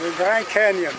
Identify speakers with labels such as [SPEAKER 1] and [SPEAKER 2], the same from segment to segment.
[SPEAKER 1] Le Grand Canyon.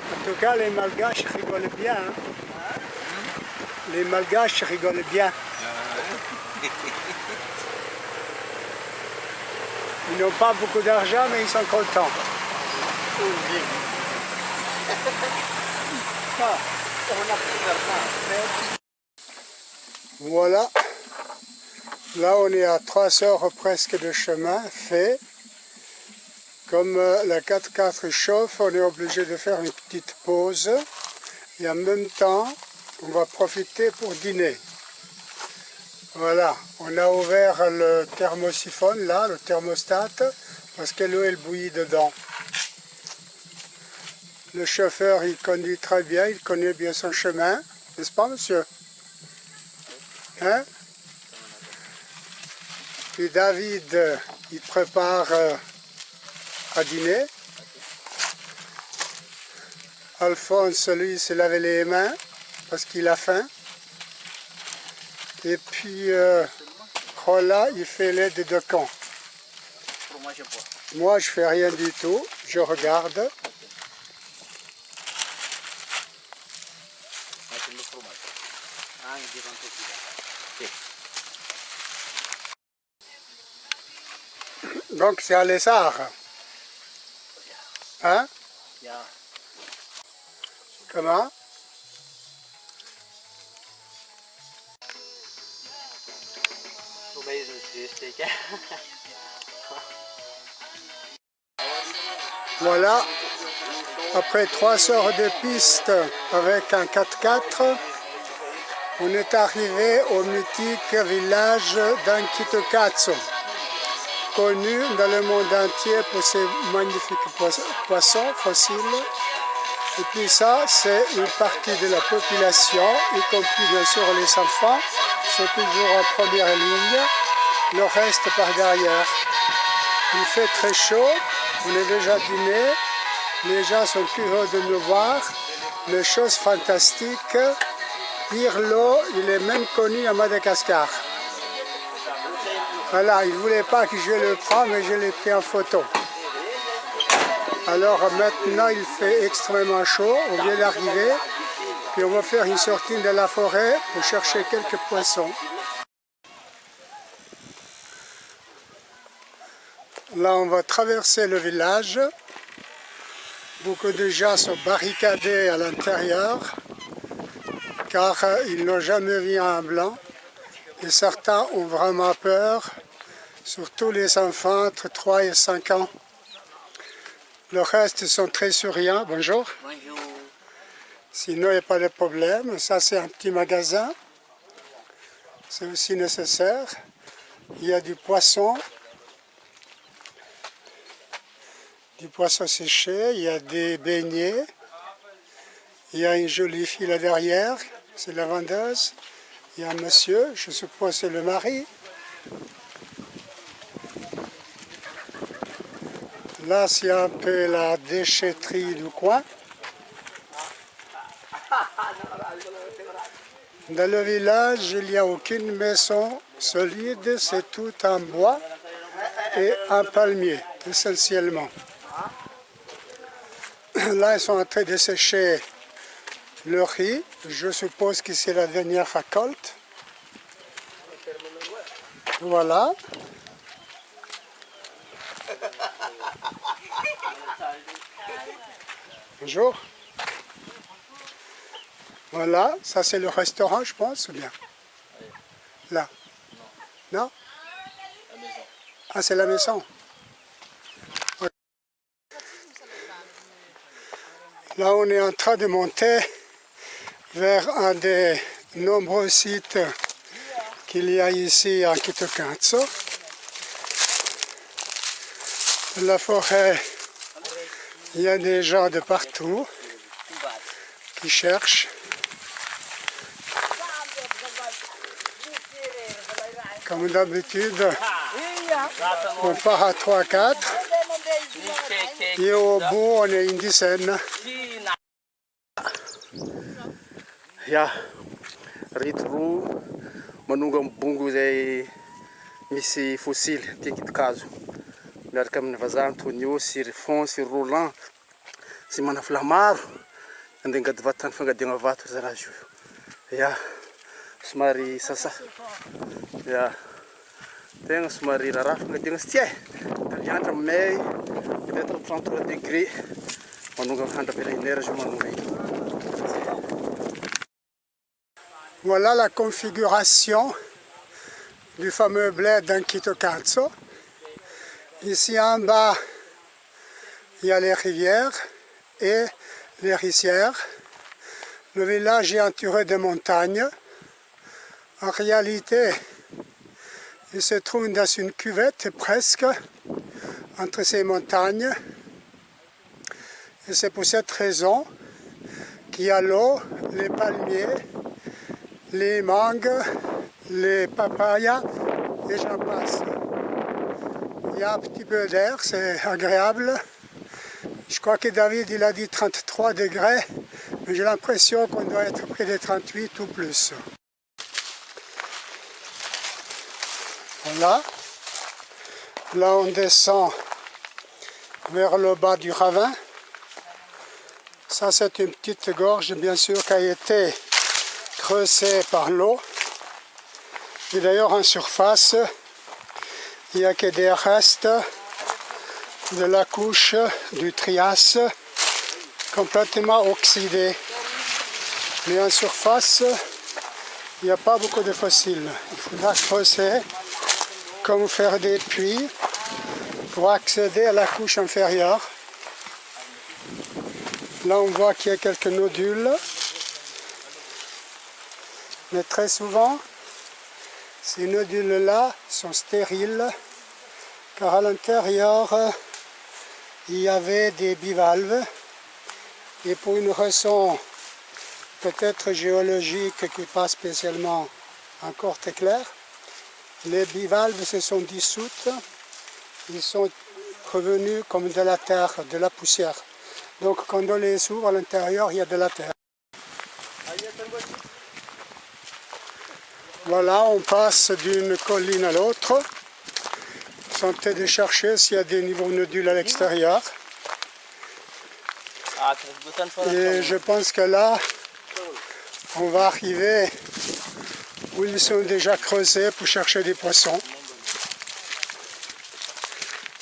[SPEAKER 1] En tout cas, les Malgaches rigolent bien. Hein? Les Malgaches rigolent bien. Ils n'ont pas beaucoup d'argent, mais ils sont contents. Voilà. Là, on est à 3 heures presque de chemin fait. Comme la 4x4 chauffe, on est obligé de faire une petite pause. Et en même temps, on va profiter pour dîner. Voilà, on a ouvert le thermosiphone, là, le thermostat, parce que l'eau, elle bouillit dedans. Le chauffeur, il conduit très bien, il connaît bien son chemin. N'est-ce pas, monsieur? Hein? Puis David, il prépare à dîner. Alphonse, lui, s'est lavé les mains parce qu'il a faim. Et puis Rolla, il fait l'aide de camp. Moi, je fais rien du tout, je regarde. Donc c'est à l'Essar. Hein? Comment? Voilà, après 3 heures de piste avec un 4x4, on est arrivé au mythique village d'Ankitokatsu, connu dans le monde entier pour ses magnifiques poissons fossiles. Et puis ça, c'est une partie de la population, y compris bien sûr les enfants, sont toujours en première ligne, le reste par derrière. Il fait très chaud, on est déjà dîné, les gens sont curieux de nous voir, les choses fantastiques. Pirlo, il est même connu à Madagascar. Voilà, il ne voulait pas que je le prenne, mais je l'ai pris en photo. Alors maintenant, il fait extrêmement chaud, on vient d'arriver, puis on va faire une sortie de la forêt pour chercher quelques poissons. Là, on va traverser le village. Beaucoup de gens sont barricadés à l'intérieur, car ils n'ont jamais vu un blanc. et certains ont vraiment peur, surtout les enfants entre 3 et 5 ans. Le reste sont très souriants. Bonjour.
[SPEAKER 2] Bonjour.
[SPEAKER 1] Sinon, il n'y a pas de problème. Ça, c'est un petit magasin. C'est aussi nécessaire. Il y a du poisson séché, il y a des beignets. Il y a une jolie fille là derrière, c'est la vendeuse. Il y a un monsieur, je suppose c'est le mari. Là, c'est un peu la déchetterie du coin. Dans le village, il n'y a aucune maison solide, c'est tout en bois et en palmier, essentiellement. Là, ils sont en train de sécher le riz. Je suppose que c'est la dernière récolte. Voilà. Bonjour. Voilà, ça c'est le restaurant, je pense, ou bien? Là. Non? Ah, c'est la maison. Okay. Là, on est en train de monter vers un des nombreux sites qu'il y a ici à Kitokanso. La forêt, il y a des gens de partout qui cherchent. Comme d'habitude, on part à 3-4 et au bout on est une dizaine.
[SPEAKER 2] Ya, rito roa manonga amin'ny bongo izay misy fossile ty Kitikazo. Miaraka amin'ny vazaha Antonio sy Fon sy Roland sy Manafila maro andeha angady vato tany fangadiagna vato zany azy io. Ya, somary sasa. Ya, tegna somary raharaha fangadiagna sy tsy tany andra may peut-être 33 degrés manonga handra vétérinaire je manonga io.
[SPEAKER 1] Voilà la configuration du fameux bled dans Kitokanso. Ici en bas, il y a les rivières et les rizières. Le village est entouré de montagnes. En réalité, il se trouve dans une cuvette presque entre ces montagnes. Et c'est pour cette raison qu'il y a l'eau, les palmiers, les mangues, les papayas et j'en passe. Il y a un petit peu d'air, c'est agréable. Je crois que David il a dit 33 degrés, mais j'ai l'impression qu'on doit être près des 38 ou plus. Voilà. Là on descend vers le bas du ravin. Ça c'est une petite gorge bien sûr qui a été creusée par l'eau. Et d'ailleurs en surface, il n'y a que des restes de la couche du Trias complètement oxydée. Mais en surface, il n'y a pas beaucoup de fossiles. Il faudra creuser, comme faire des puits, pour accéder à la couche inférieure. Là, on voit qu'il y a quelques nodules. Mais très souvent, ces nodules-là sont stériles, car à l'intérieur, il y avait des bivalves. Et pour une raison peut-être géologique qui n'est pas spécialement encore très claire, les bivalves se sont dissoutes, ils sont revenus comme de la terre, de la poussière. Donc quand on les ouvre à l'intérieur, il y a de la terre. Voilà, on passe d'une colline à l'autre. Ils sont en train de chercher s'il y a des niveaux nodules à l'extérieur. Et je pense que là, on va arriver où ils sont déjà creusés pour chercher des poissons.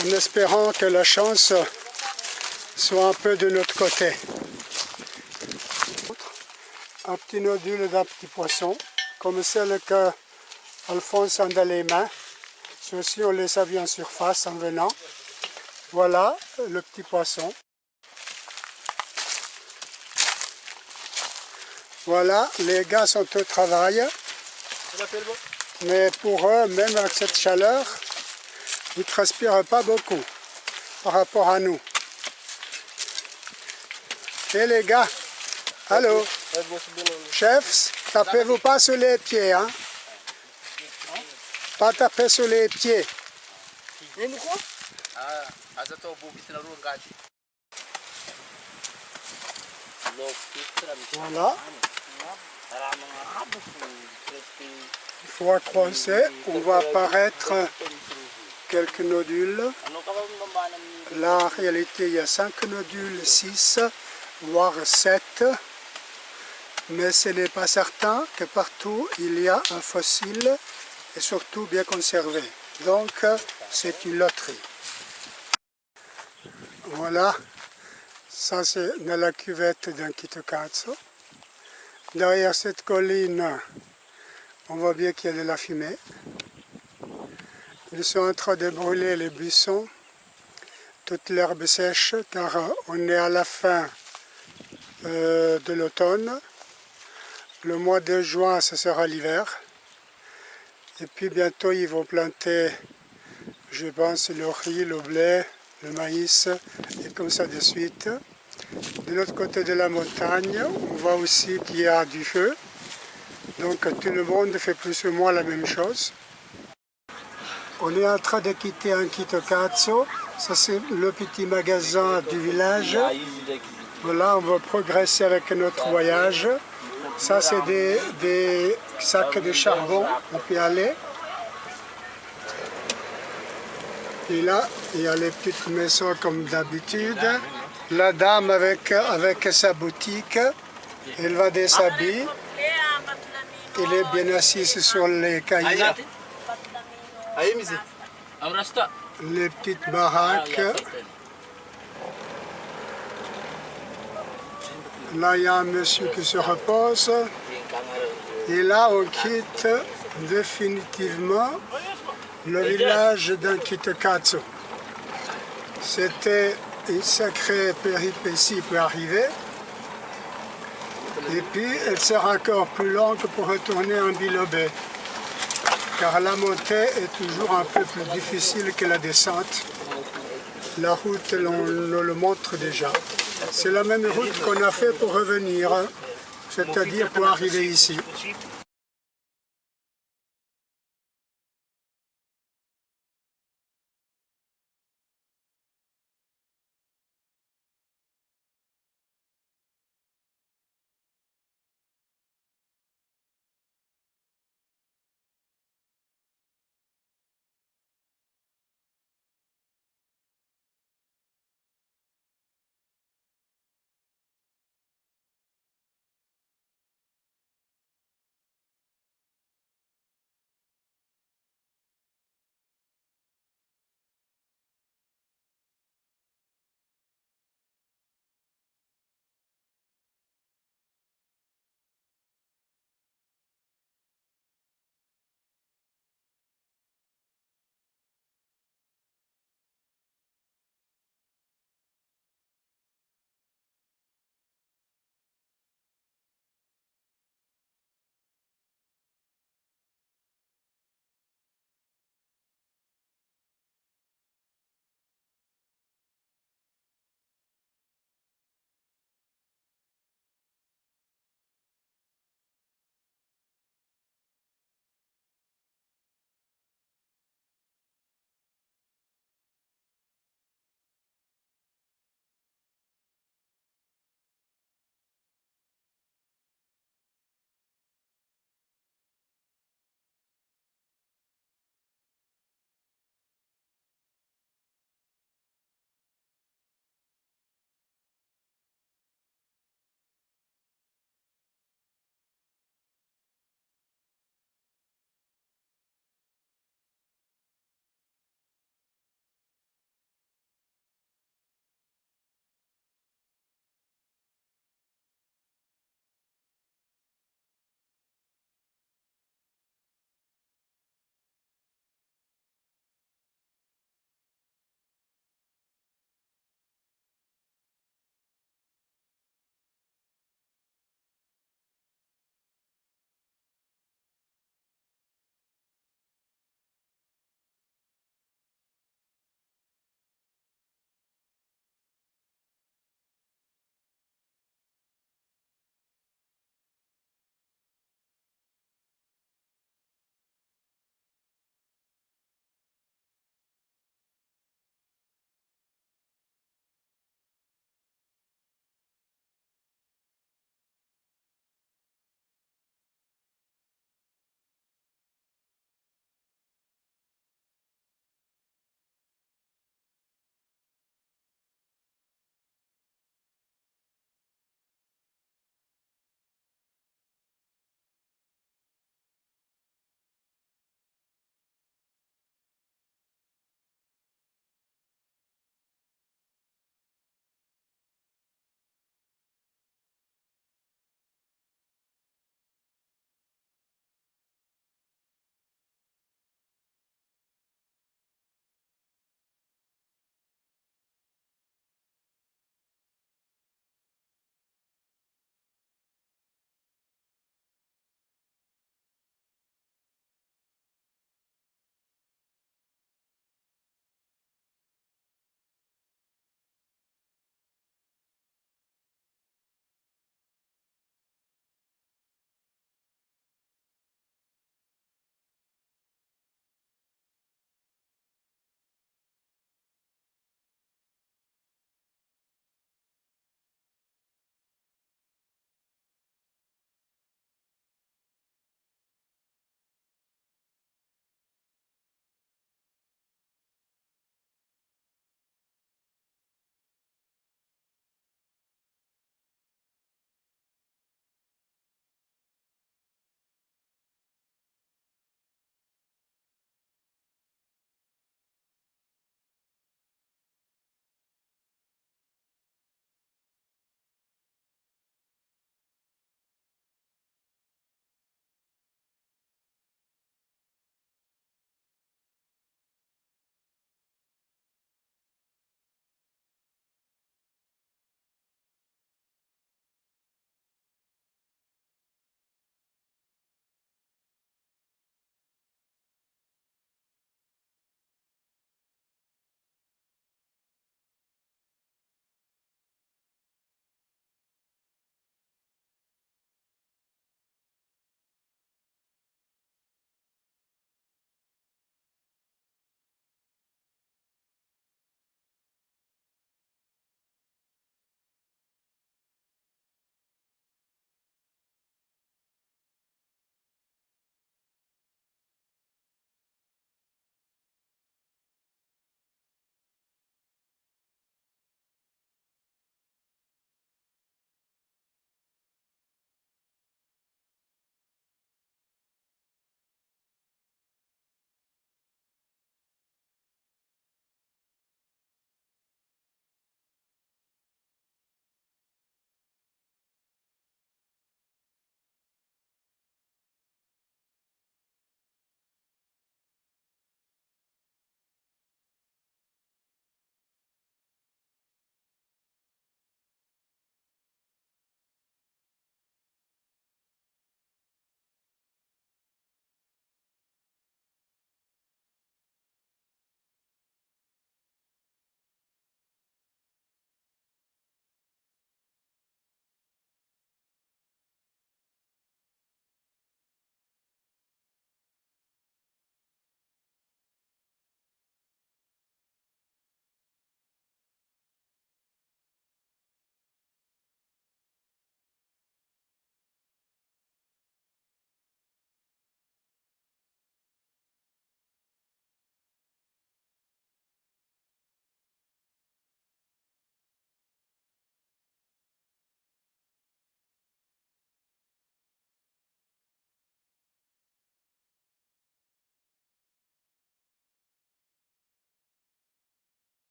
[SPEAKER 1] En espérant que la chance soit un peu de notre côté. Un petit nodule d'un petit poisson, comme celle que Alphonse en a les mains. Ceux-ci, on les a vus en surface en venant. Voilà le petit poisson. Voilà, les gars sont au travail. Mais pour eux, même avec cette chaleur, ils ne transpirent pas beaucoup par rapport à nous. Et les gars, allô, chefs, tapez-vous pas sur les pieds, hein? Pas taper sur les pieds. Voilà. Une fois croisé, on va apparaître quelques nodules. Là, en réalité, il y a 5 nodules, 6, voire 7. Mais ce n'est pas certain que partout il y a un fossile et surtout bien conservé. Donc, c'est une loterie. Voilà, ça c'est dans la cuvette d'un Kitokatsu. Derrière cette colline, on voit bien qu'il y a de la fumée. Ils sont en train de brûler les buissons, toute l'herbe sèche, car on est à la fin de l'automne. Le mois de juin, ce sera l'hiver. Et puis bientôt, ils vont planter, je pense, le riz, le blé, le maïs, et comme ça de suite. De l'autre côté de la montagne, on voit aussi qu'il y a du feu. Donc tout le monde fait plus ou moins la même chose. On est en train de quitter un Kitokatsu. Ça c'est le petit magasin du village. Voilà, on va progresser avec notre voyage. Ça c'est des sacs de charbon, on peut y aller. Et là, il y a les petites maisons comme d'habitude. La dame avec sa boutique, elle va des habits. Elle est bien assise sur les cailloux. Les petites baraques. Là, il y a un monsieur qui se repose. Et là, on quitte définitivement le village d'un Kitokatsu. C'était une sacrée péripétie pour arriver. Et puis, elle sera encore plus longue pour retourner en Bilobé. Car la montée est toujours un peu plus difficile que la descente. La route, on nous le montre déjà. C'est la même route qu'on a fait pour revenir, c'est-à-dire pour arriver ici.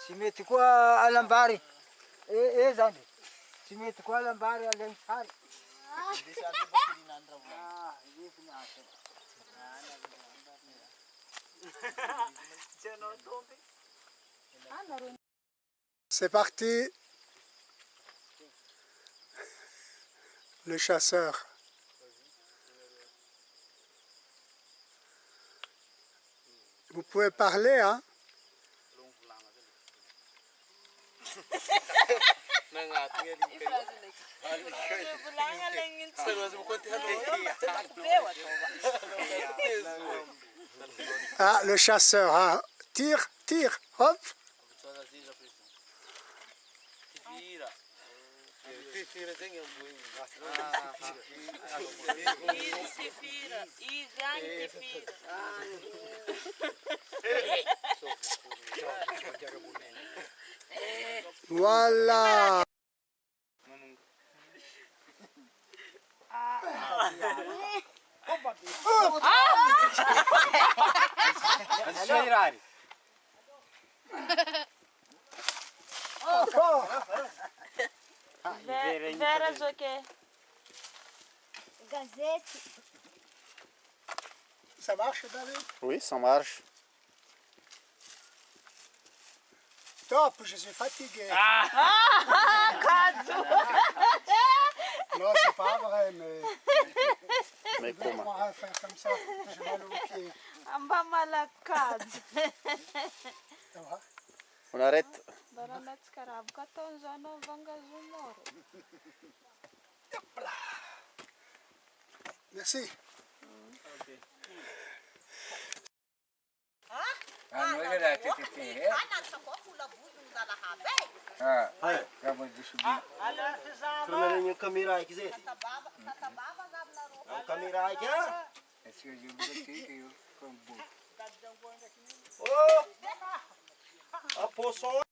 [SPEAKER 3] Tsy mety koa alambary. Zany. Tsy mety koa alambary alegny sary.
[SPEAKER 1] C'est parti. Le chasseur. Vous pouvez parler, hein? Ah, le chasseur, hein? Tire, tire, hop. Voilà.
[SPEAKER 4] Veras o quê?
[SPEAKER 5] Gazette.
[SPEAKER 1] Ça marche, David?
[SPEAKER 2] Oui, ça marche.
[SPEAKER 1] Top, je suis fatigué. Non, c'est pas vrai, mais
[SPEAKER 2] Mais
[SPEAKER 1] je vais
[SPEAKER 2] comment?
[SPEAKER 1] pouvoir faire comme ça. J'ai mal aux pieds.
[SPEAKER 4] Amba malakady.
[SPEAKER 1] Ça va?
[SPEAKER 2] On arrête.
[SPEAKER 4] Baranatsy karaboka ataon'izany amin'ny vangazomoro.
[SPEAKER 1] Merci.
[SPEAKER 3] Prenarem caméra aí, quiser. Caméra aí, oh! A poção.